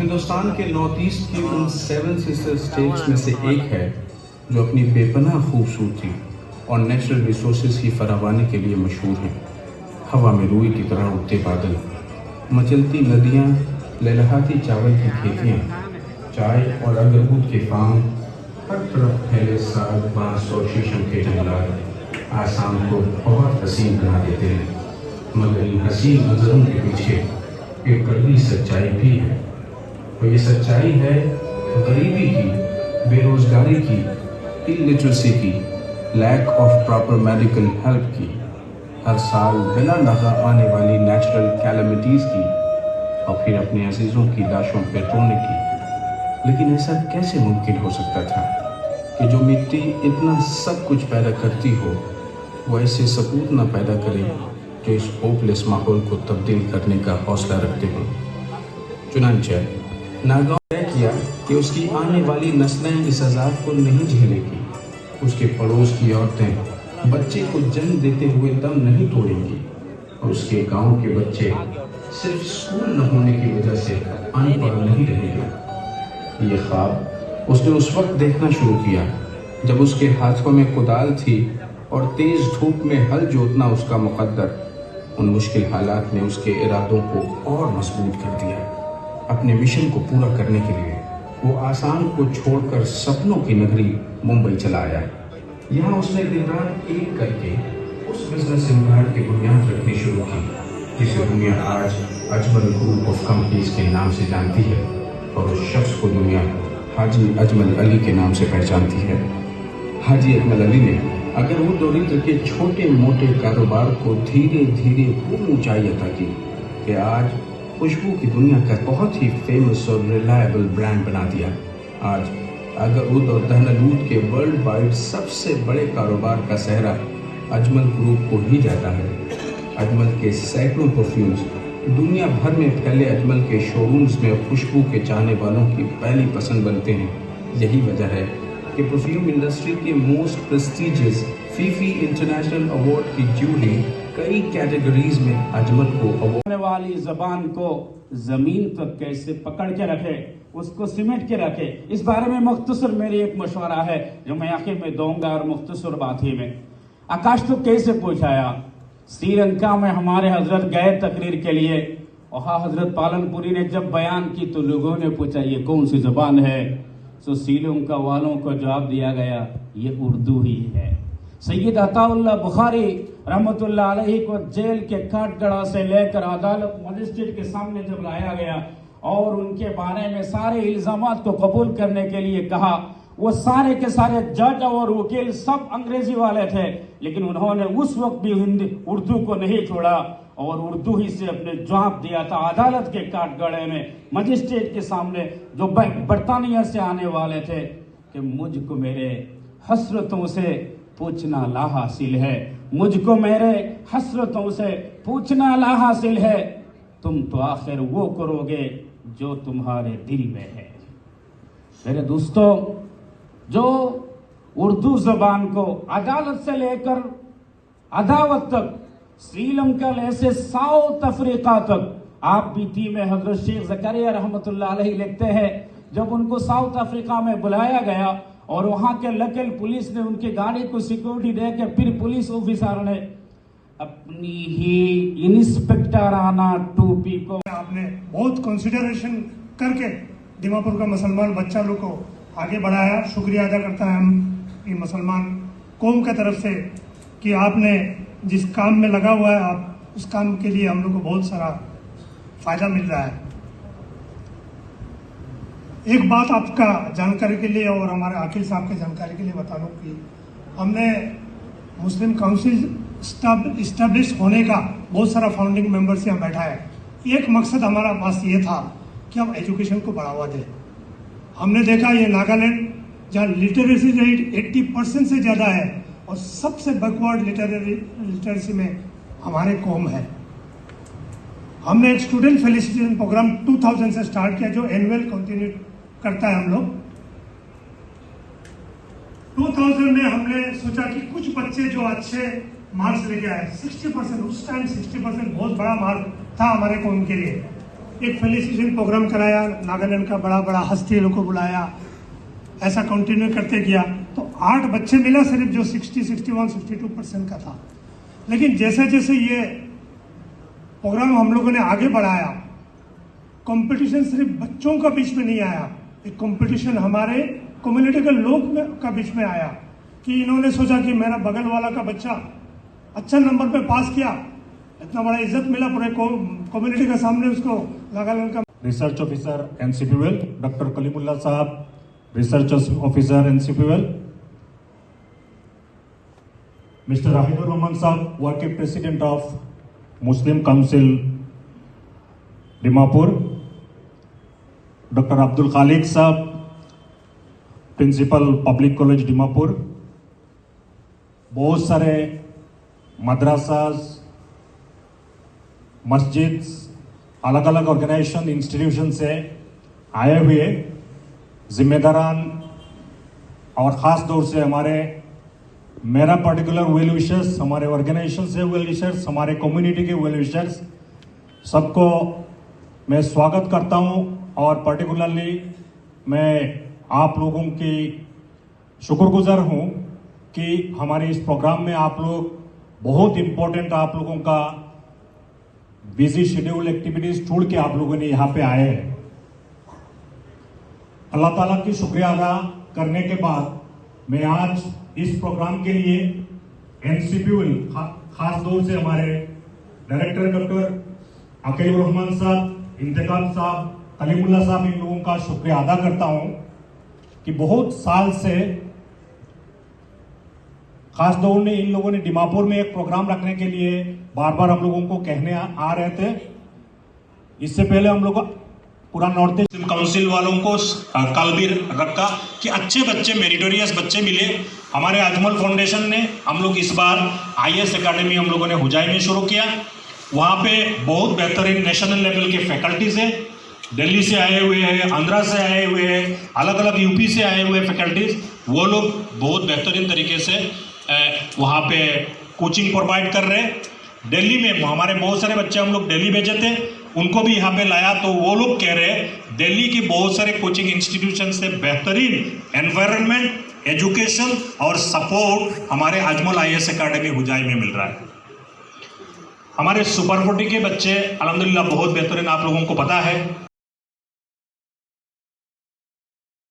हिंदुस्तान के north east की उन 7 सिस्टर स्टेट्स में से एक है जो अपनी बेपनाह खूबसूरती और नेचुरल रिसोर्सेज की फरावानी के लिए मशहूर है। हवा में रूई की तरह उड़ते बादल, मचलती नदियाँ, लहलहाती चावल की खेतियाँ, चाय और अगरबत्ती के फार्म, हर तरफ फैले साग, बांस और शीशम के जंगलात आसाम को बहुत हसीन बना देते हैं। मगर इन हसीन मंजरों के पीछे एक कड़वी सच्चाई भी है। और ये सच्चाई है गरीबी की, बेरोजगारी की, इलिटरेसी की, lack of proper medical help की, हर साल बिला नज़ा आने वाली नेचुरल कैलेमिटीज़ की, और फिर अपने अजीज़ों की लाशों पर रोने की। लेकिन ऐसा कैसे मुमकिन हो सकता था कि जो मिट्टी इतना सब कुछ पैदा करती हो, वो ऐसे सपूत ना पैदा करे जो इस होपलेस माहौल को तब्दील करने का हौसला रखते हो। चुनांचे नागांव तय किया कि उसकी आने वाली नस्लें इस अजाब को नहीं झेलेगी। उसके पड़ोस की औरतें बच्चे को जन्म देते हुए दम नहीं तोड़ेंगी, और उसके गांव के बच्चे सिर्फ स्कूल न होने की वजह से अनपढ़ नहीं रहेंगे। ये ख्वाब उसने उस वक्त देखना शुरू किया जब उसके हाथों में कुदाल थी और तेज धूप में हल जोतना उसका मुकद्दर। उन मुश्किल हालात ने उसके इरादों को और मजबूत कर दिया। अपने मिशन को पूरा करने के लिए वो आसाम को छोड़कर सपनों की नगरी मुंबई चला आया। यहाँ उसने दिन रात एक करके उस बिजनेस एम्पायर की बुनियाद रखनी शुरू की जिसे दुनिया आज अजमल ग्रुप ऑफ कंपनीज के नाम से जानती है, और उस शख्स को दुनिया हाजी अजमल अली के नाम से पहचानती है। हाजी अजमल अली ने अगर वो दरिद्र के छोटे मोटे कारोबार को धीरे धीरे वो ऊंचाई अता की कि आज खुशबू की दुनिया का बहुत ही फेमस और रिलायबल ब्रांड बना दिया। आज अगरउद और दहनलूद के वर्ल्ड वाइड सबसे बड़े कारोबार का सेहरा अजमल ग्रुप को ही जाता है। अजमल के सैकड़ों परफ्यूम्स दुनिया भर में फैले अजमल के शोरूम्स में खुशबू के चाहने वालों की पहली पसंद बनते हैं। यही वजह है कि परफ्यूम इंडस्ट्री के most prestigious Phi Phi international award की जूरी कई कैटेगरीज में अजमल को अवार्ड वाली जबान को जमीन तक कैसे पकड़ के रखे, उसको सिमट के रखे, इस बारे में मुख्तसर मेरी एक मशवरा है जो मैं आखिर में दूंगा। और मुख्तसर बात ही में आकाश तो कैसे पूछाया, श्रीलंका में हमारे हजरत गए तकरीर के लिए, वहाँ हजरत पालनपुरी ने जब बयान की तो लोगों ने पूछा ये कौन सी जबान है। तो श्रीलंका वालों को जवाब दिया गया ये उर्दू ही है। सैयद अताउल्लाह बुखारी रहमतुल्लाह अलैहि को जेल के काटगड़ा से लेकर अदालत मजिस्ट्रेट के सामने जब लाया गया और उनके बारे में सारे इल्जामात को कबूल करने के लिए कहा, वो सारे के सारे जज और वकील सब अंग्रेजी वाले थे, लेकिन उन्होंने उस वक्त भी हिंदी उर्दू को नहीं छोड़ा और उर्दू ही से अपने जवाब दिया था अदालत के काटगड़े में मजिस्ट्रेट के सामने जो बरतानिया से आने वाले थे कि मुझको मेरे हसरतों से पूछना ला हासिल है, मुझको मेरे हसरतों से पूछना ला हासिल है, तुम तो आखिर वो करोगे जो तुम्हारे दिल में है। मेरे दोस्तों, जो उर्दू जबान को अदालत से लेकर अदावत तक, श्रीलंका से साउथ अफ्रीका तक, आप बीती में हजरत शेख ज़करिया रहमतुल्लाह अलैहि लिखते हैं जब उनको साउथ अफ्रीका में बुलाया गया और वहां के लोकल पुलिस ने उनकी गाड़ी को सिक्योरिटी देकर फिर पुलिस ऑफिसर ने अपनी ही इंस्पेक्टर आना टोपी को आपने बहुत कंसिडरेशन करके दीमापुर का मुसलमान बच्चा लोग को आगे बढ़ाया। शुक्रिया अदा करता है हम ये मुसलमान कौम की तरफ से कि आपने जिस काम में लगा हुआ है, आप उस काम के लिए हम लोग को बहुत सारा फायदा मिल रहा है। एक बात आपका जानकारी के लिए और हमारे आकिल साहब के जानकारी के लिए बता दूं कि हमने मुस्लिम काउंसिल इस्टेब्लिश होने का बहुत सारा फाउंडिंग मेंबर से हम बैठा है। एक मकसद हमारा पास ये था कि हम एजुकेशन को बढ़ावा दें। हमने देखा ये नागालैंड जहाँ लिटरेसी रेट 80% से ज़्यादा है और सबसे बैकवर्ड लिटरेसी में हमारे कौम है। हमने एक स्टूडेंट फेलिसिटेशन प्रोग्राम 2000 से स्टार्ट किया जो एनुअल कंटिन्यू करता है। हम लोग 2000 में हमने सोचा कि कुछ बच्चे जो अच्छे मार्क्स लेके आए, 60%, उस टाइम 60% बहुत बड़ा मार्क था हमारे कौम के लिए। एक फेलिसिटेशन प्रोग्राम कराया, नागालैंड का बड़ा बड़ा हस्ती लोग को बुलाया, ऐसा कंटिन्यू करते गया। तो 8 बच्चे मिला सिर्फ, जो 60, 61, 62% का था। लेकिन जैसे जैसे ये प्रोग्राम हम लोगों ने आगे बढ़ाया, कंपटीशन सिर्फ बच्चों का बीच में नहीं आया, एक कंपटीशन हमारे कम्युनिटी के लोग का बीच में आया कि इन्होंने सोचा कि मेरा बगल वाला का बच्चा अच्छा नंबर पे पास किया, इतना बड़ा इज्जत मिला पूरे कम्युनिटी के सामने उसको नागालैंड का। Research officer NCPUL doctor Kalimullah sahab, research officer NCPUL, mister Rahidur Rahman sahab, working president of Muslim council Dimapur, doctor Abdul Khaliq sahab, principal public college Dimapur, बहुत सारे मदरसास, मस्जिद, अलग अलग ऑर्गेनाइजेशन, इंस्टीट्यूशन से आए हुए जिम्मेदारान और ख़ास तौर से हमारे मेरा पर्टिकुलर वेल विशर्स, हमारे ऑर्गेनाइजेशन से वेल विशर्स, हमारे कम्युनिटी के वेल विशर्स, सबको मैं स्वागत करता हूं। और पर्टिकुलरली मैं आप लोगों की शुक्रगुजार हूं कि हमारे इस प्रोग्राम में आप लोग, बहुत इम्पोर्टेंट आप लोगों का बिजी शेड्यूल एक्टिविटीज छोड़ के आप लोगों ने यहाँ पे आए हैं। अल्लाह ताला की शुक्रिया अदा करने के बाद मैं आज इस प्रोग्राम के लिए एनसीपीवेल, खास तौर से हमारे डायरेक्टर डॉक्टर अकील रहमान साहब, इंतकाम साहब, कलीमुल्ला साहब, इन लोगों का शुक्रिया अदा करता हूं कि बहुत साल से खास तौर में इन लोगों ने डिमापुर में एक प्रोग्राम रखने के लिए बार बार हम लोगों को कहने आ रहे थे। इससे पहले हम लोग पूरा नॉर्थ ईस्ट काउंसिल वालों को कल भी रखा कि अच्छे बच्चे, मेरिटोरियस बच्चे मिले। हमारे अजमल फाउंडेशन ने हम लोग इस बार IAS एकेडमी हम लोगों ने हुजाई में शुरू किया। वहाँ पे बहुत बेहतरीन नेशनल लेवल के फैकल्टीज हैं, दिल्ली से आए हुए हैं, आंध्रा से आए हुए हैं, अलग अलग यूपी से आए हुए फैकल्टीज, वो लोग बहुत बेहतरीन तरीके से वहाँ पे कोचिंग प्रोवाइड कर रहे हैं। दिल्ली में हमारे बहुत सारे बच्चे हम लोग दिल्ली भेजे थे, उनको भी यहाँ पे लाया, तो वो लोग कह रहे हैं दिल्ली के बहुत सारे कोचिंग इंस्टीट्यूशन से बेहतरीन एनवायरनमेंट, एजुकेशन और सपोर्ट हमारे अजमल IAS एकेडमी हुजाई में मिल रहा है। हमारे सुपर 40 के बच्चे अल्हम्दुलिल्लाह बहुत बेहतरीन, आप लोगों को पता है।